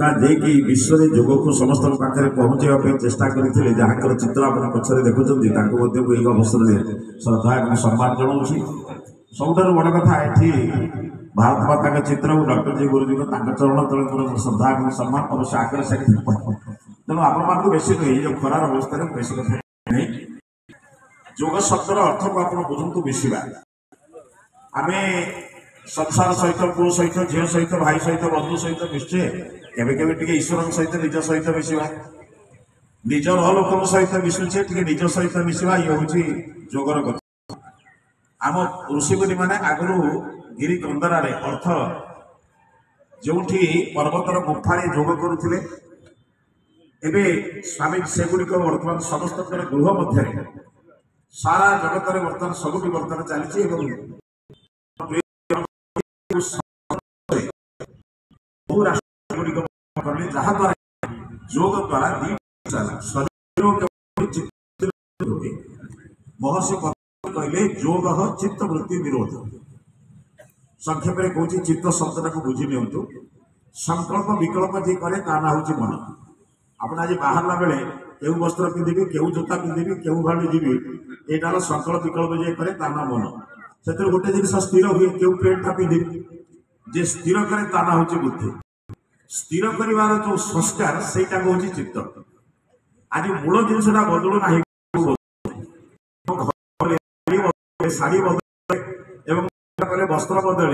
धक्का देकी विश्व में जोग को समस्त पाखे पहुंचाई चेष्टा करते जहाँ चित्र आप पचर देखुं अवसर में श्रद्धा और सम्मान जनाऊँगी सबुठ बड़ कथा ये भारत माता का चित्र डॉक्टर जी गुरुजी को चरण तले मोर श्रद्धा और सम्मान अवश्य आगे से तेणु आप बेस नुहे जो खरार अवस्था बेस कथा नहीं जोग शब्दर अर्थ को आप बुझु मिसवा आम संसार सहित पुओ सहित झील सहित भाई सहित बंधु सहित निश्चय केवे ईश्वर सहित निज सहित मिसवा निज लोक सहित मिशुचे निज सहित मिसवा ये हूँ जोगर कथा आम ऋषिमुनि मैंने आगु गिरी कंदर अर्थ जो पर्वतर गुफारे जोग करुले स्वामी सेगुड़िक बर्तमान समस्त गृह मध्य सारा जगत में बर्तमान सबुठ बर्तमान चली जहाँ द्वारा योग द्वारा महर्षि कहले योग चित्त वृत्ति विरोध संक्षेप में कहूँ चित्त शब्द को बुझी नियंतु संकल्प विकल्प जी करे ता ना हूँ मन आप आज बाहर बेले केउ वस्त्र पिंधि केउ जोता पिंधि केउ भाड़ी जीवी यहाँ संकल्प विकल्प जी करे ता ना मन से गोटे जिन स्थिर हुए केउ पेंटा पिंधि जे स्थिर करे ता ना हूँ बुद्धि स्थिर कर जो संस्कार से हूँ चित्त आज मूल जिनसा बदलू ना शाढ़ी बदल वस्त्र बदल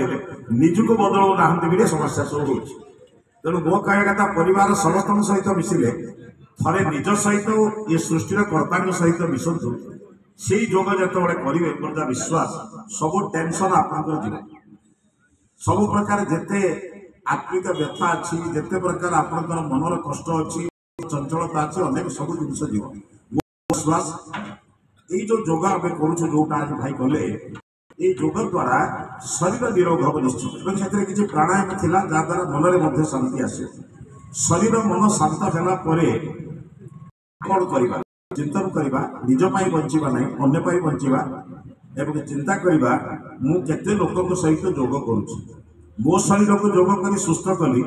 निजुक बदलू ना समस्या सब हो तेणु मो कह कथा परिवार समस्त सहित मिसिले थे निज सहित ये सृष्टि कर्ता सहित मिशंतु से जोग जो करेंगे मोर विश्वास सब टेंशन आपंकर जीव सब प्रकार जिते आत्मिक व्यथा अच्छी जिते प्रकार आपंकर मनर कष्ट अच्छी चंचलता अच्छी अनेक सब जिन जीव विश्वास ये जो जोग आम करोटा आज भाई कले ये जोग द्वारा शरीर निरोग हम निश्चित किसी प्राणायाम थिला जहाद्वारा मनरे शांति आसे शरीर मन शांत है कौन करवा चिंतन करवा निज बंचवा ना अन्य बंचवा एवं चिंता करवा मु केते लोक सहित जोग करुच्ची मो शरीर को जोग कर सुस्थ कली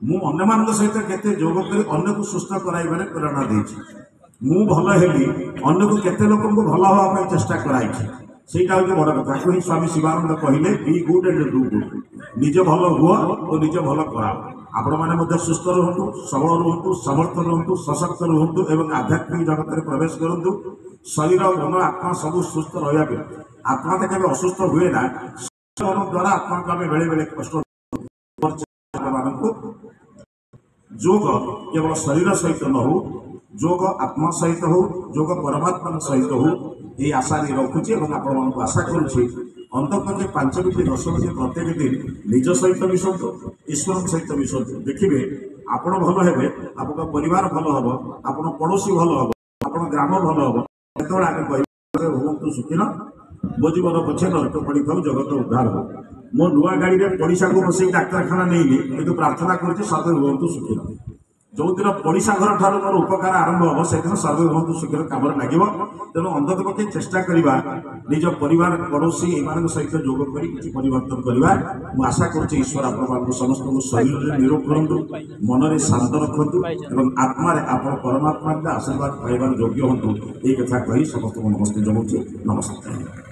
मु अन्य मान सहित केते जोग कर अन्य को सुस्थ कराइबार प्रेरणा देछि मु भल हेली अन्य को केते लोक को भल होगा चेष्टा कराई सेटा हूँ बड़ कथा ही स्वामी शिवानंद कहले be good and do good निज भल हुआ और निज भल कराओ आपण मैंने सुस्थ रुहतु सबल रुहतु समर्थ रुहतु सशक्त रुहतु एवं आध्यात्मिक जगत में प्रवेश करूँ शरीर मन आत्मा सब सुस्थ रहा आत्मा तो केवल असुस्थ हुए ना मन द्वारा आत्मा को आम बेले बेले कष्ट जोग केवल शरीर सहित न हो जोग आत्मा सहित हो जोग परमात्मा सहित हो ये आशा नहीं रखुच्छे आपण आशा करुच्छे अंतपक्षे 5 मिनिट 10 मिनिट प्रत्येक दिन निज सहित मिशंतु ईश्वर सहित मिशंतु देखिए आपण भल हेबे आपन परिवार भल हम आपन पड़ोशी भल हम आपन ग्राम भल हम जो आगे कह हूँ सुखीन मो जीवन पछे नरक पड़ी था जगत उद्धार हो मो नुआ गाड़ी में पड़िशा को बस डाक्तखाना नहीं कि प्रार्थना कर सर्वे हूँ सुखीन जो दिन पड़िशा घर ठार मोर उपकार आरंभ हम से दिन सर्वे हूँ शीघ्र कम लगे तेणु अंधत पक्षे चेष्टा करवा निज परिवार पड़ोशी एमान सहित जोग कर परिवर्तन करवा मु आशा करुच्ची ईश्वर आप समस्त शरीर निरोग करूँ मन में शांत रखु और आत्मा आप परमात्मा आशीर्वाद पाइबार योग्य हूँ ये कथा कही समस्त नमस्ते जनाऊँ नमस्कार।